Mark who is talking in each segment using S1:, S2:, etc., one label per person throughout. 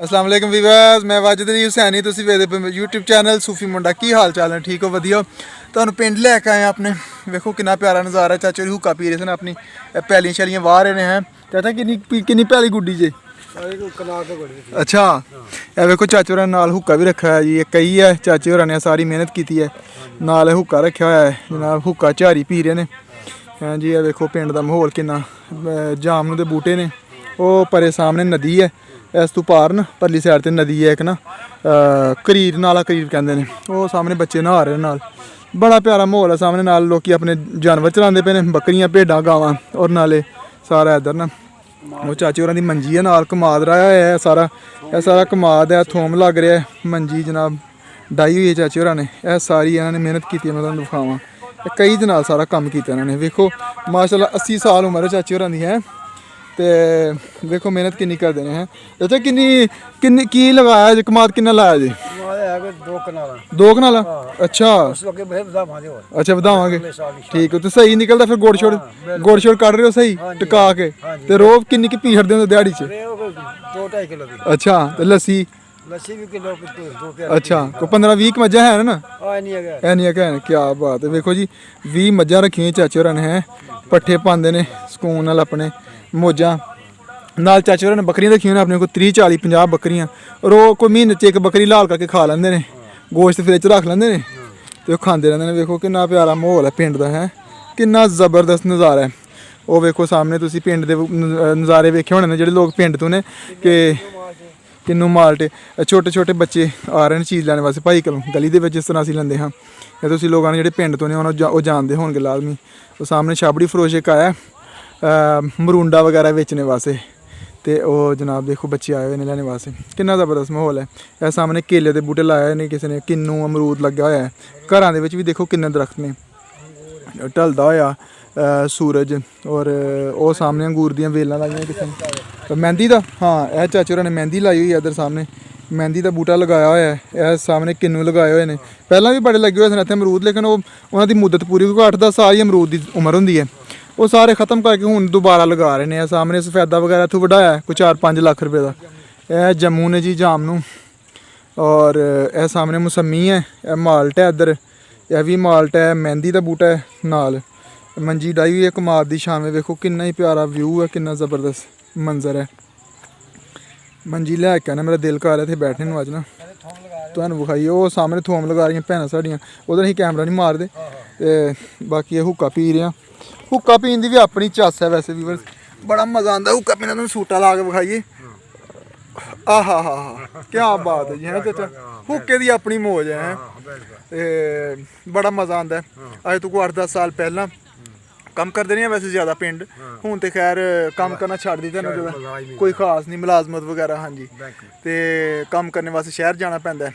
S1: अस्सलाम वालेकुम वीवर्स, मैं वाजिद अली हुसैनी, तुसी वेखदे पे यूट्यूब चैनल सूफी मुंडा। की हाल चाल है? ठीक हो? वधिया। तुहानू पिंड लैके आए अपने। वेखो किन्ना प्यारा नज़ारा है। चाचे हुक्का पी रहे सन अपनी पैलियां शैलियां वाह रहे हैं। चाचा किन्नी प्यारी गुड्डी जे। अच्छा, ये वेखो चाचे होरें नाल हुक्का भी रखा है जी। ये कई है, चाचे होरें ने सारी मेहनत की है। नाल हुक्का रखा हुआ है जनाब, हुक्का झारी पी रहे ने। हाँ जी, ये वेखो पिंड का माहौल किन्ना। जामनू के बूटे ने, वो परे सामने नदी है। इस तू पार न परली साइड ते नदी है एक ना, करीर नाला करीर कहते हैं। वो सामने बच्चे नहा रहे नाल। बड़ा प्यारा माहौल है सामने। नाल लोग अपने जानवर चलाते पे ने, बकरियां भेडां गावां। और नाले सारा इधर ना वो चाचे होरां दी मंजी है, नाल कमाद राया है सारा। यह सारा कमाद है, थोम लग रहा है। मंजी जनाब डाई हुई है चाचे होरां ने। यह सारी इन्होंने मेहनत की है, मैं तुहानू दिखावां। कई दे नाल सारा काम किया इन्होंने। वेखो माशाल्लाह 80 साल उम्र है चाचे होरां दी है। ते देखो मेहनत किन्नी करते हैं। अच्छा किन्नी की लगाया जी? कमाद किन्ना लाया जी? दो कनाला। अच्छा अच्छा, बधावांगे। ठीक है, तो सही निकलता फिर? गुड़ छोड़ कट रहे हो सही टिका के? ते रोब किन्नी की पी छड़दे हो दिहाड़ी च?
S2: 2-2.5 किलो की।
S1: अच्छा, ते लस्सी
S2: भी किलो की।
S1: अच्छा, को 15-20 मज्झां है ना?
S2: नहीं
S1: नहीं है। क्या बात है। देखो जी 20 मज्झां रखी चाचे होरां ने। हैं पट्ठे पांदे ने सुकून नाल अपने मौजां नाल। चाचे होरां ने बकरियां रखी ने अपने को 30-40-50 बकरियां। और वो कोई महीने च एक बकरी लाल करके खा लेंदे ने, गोश्त फ्रिज च रख लेंदे ने ते खांदे रहिंदे ने। वेखो किन्ना प्यारा माहौल है पिंड दा। है किन्ना ज़बरदस्त नज़ारा है। वो वेखो सामने तुसी पिंड दे नज़ारे वेखे होने ने जेह्ड़े लोग पिंड तो ने कि किन्नू माल्टे छोटे छोटे बच्चे आ रहे हैं चीज़ लैने वास्ते भाई कोलों। गली दे विच जिस तरह असीं लैंदे हां, ते तुसी लोग ने जेह्ड़े पिंड तो ने ओह् जानदे होणगे लाजमी। तो सामने छाबड़ी फरोश एक आया मरूंडा वगैरह बेचने वास्ते। ते ओह् जनाब देखो बच्चे आए हुए ने लैने वास्ते। किन्ना ज़बरदस्त माहौल है। यह सामने केले के बूटे लाए ने किसी ने, किन्नू अमरूद लग्गा होया है। घरां दे विच भी देखो किन्ने दरख्त ने। ढलदा होया सूरज। और वो सामने अंगूर दियां वेलां लाइयां किसी ने। मेहंदी दा, हाँ यह चाचे होरां ने मेहंदी लाई हुई है। इधर सामने मेहंदी का बूटा लगाया होया है। यह सामने किन्नू लगाए हुए ने। पहलां भी बड़े लगे हुए सन इत्थे अमरूद, लेकिन वो उन्हां दी मुद्दत पूरी क्योंकि 8-10 साल ही अमरूद की उम्र हुंदी है। वो सारे खत्म करके हुण दोबारा लगा रहे हैं। सामने सफेदा वगैरह इत्थों वढाया कोई 4-5 लाख रुपए का। यह जम्मू ने जी जामनू। और यह सामने मौसमी है। यह माल्ट है इधर, यह भी माल्ट है। मेहंदी का बूटा है नाल। मंजी डाई हुई है कमाद की छावें। वेखो किन्ना ही प्यारा व्यू है, किन्ना ज़बरदस्त मंजर है। मंजी लैके आना, मेरा दिल कर रहा इत्थे बैठने नूं अज ना। तुहानूं विखाइए वो सामने थोम लगा रही भैनां साड़ियां। उधर असीं कैमरा नहीं मारदे। ते बाकी हुक्का पी रहे हैं। हुक्का पीन की भी अपनी चस है वैसे भी। बड़ा मज़ा आता हुक्का पीने। तुहानूं सूटा ला के विखाइए। आहा हा हा, क्या बात है जी। है चाचा हुक्के की अपनी मौज है। बड़ा मज़ा आता है। अज तो कोई 8-10 साल पहला कम करते नहीं है वैसे ज़्यादा पिंड। हूँ तो खैर कम करना छड़ दिता ना, कोई खास नहीं मुलाजमत वगैरह। हाँ जी, तो कम करने वास्ते शहर जाना पैंदा है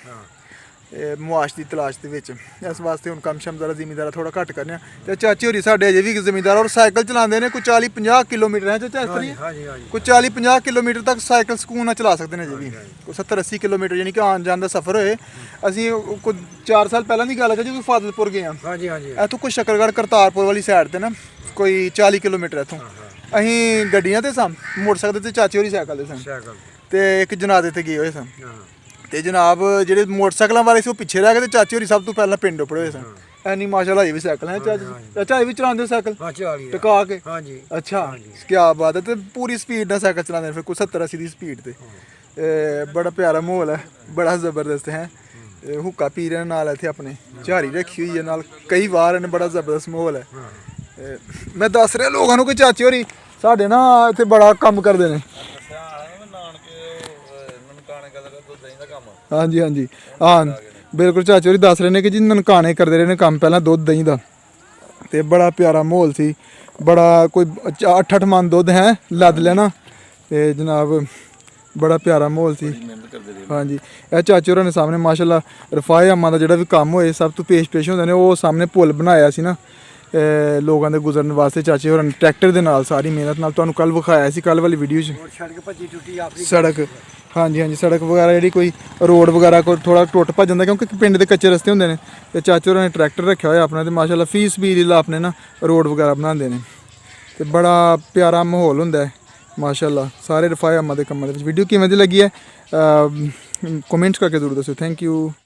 S1: मुआश की तलाश के विच। इस वास्ते हुण कम शम जरा जिमीदारा थोड़ा घट्ट करने। तो चाचे होरी साडे अजे भी जिमीदार और साइकिल चलाते हैं। कोई 40-50 किलोमीटर है चाचा, इस तरह कोई 40-50 किलोमीटर तक साइकिल सकून नाल चला सकते हैं अजे भी। कोई 70-80 किलोमीटर यानी कि आन जान का सफर होए। असीं कोई 4 साल पहलां दी गल है जी, फाजिलपुर गए हैं। इत्थों कोई शकरगढ़ करतारपुर वाली साइड ते ना कोई 40 किलोमीटर इत्थों। असीं गड्डियां ते सन, मोटरसाइकिल ते चाचे होरी साइकिल ते सन। ते एक जनाजे ते गए हुए सन। ते जनाब जेह्ड़े मोटरसाइकिल वाले से पिछे रह गए। ते चाचे होरी सब तो पहला पिंड उप्पड़े हुए सन। ऐनी माशाल्लाह अजें भी साइकिल है चाचा अजें भी चलाते हो साइकिल टिका के? अच्छा, क्या बात है। तो पूरी स्पीड नाल साइकिल चलाते फिर कोई 70-80 की स्पीड ते। बड़ा प्यारा माहौल है, बड़ा ज़बरदस्त है। हुक्का पी रहे नाल इत्थे अपने झारी रखी हुई है नाल, कई बार ने। बड़ा ज़बरदस्त माहौल है। मैं दस रहा लोगों को चाचे होरी साढ़े ना इत्थे बड़ा कम करते हैं। हाँ जी हाँ जी, हाँ बिल्कुल। चाचे होरी दस रहे ने कि जी ननकाने करते रहे कम पहला दुध दही का। तो बड़ा प्यारा माहौल सी। बड़ा कोई 8-8 मन दुध है लद लेना। तो जनाब बड़ा प्यारा माहौल सी। हाँ जी, यह चाचे होरां ने सामने माशाल्लाह रफाए अम्मा का जोड़ा भी कम होए सब तो पेश होंदे ने। वो सामने पुल बनाया सी ना लोगों के गुजरन वास्ते। चाचे होरां ने ट्रैक्टर के नाल सारी मेहनत नाल। तुहानूं कल विखाया सी कल वाली वीडियो सड़क। हाँ जी हाँ जी, सड़क वगैरह जी कोई रोड वगैरह को थोड़ा टुट भज जाता क्योंकि पिंड के कच्चे रस्ते होंगे ने। तो चाचे होरां ने ट्रैक्टर रखा हुआ अपना। तो माशाल्लाह फीस भी अपने ना रोड वगैरह बनाते हैं। तो बड़ा प्यारा माहौल होंदा है माशाल्लाह। सारे रफाए अम्मा के कम्मां दे विच। वीडियो किवें दी लगी है ਕਮੈਂਟਸ ਕਰਕੇ ਜ਼ਰੂਰ ਦੱਸਿਓ। Thank you.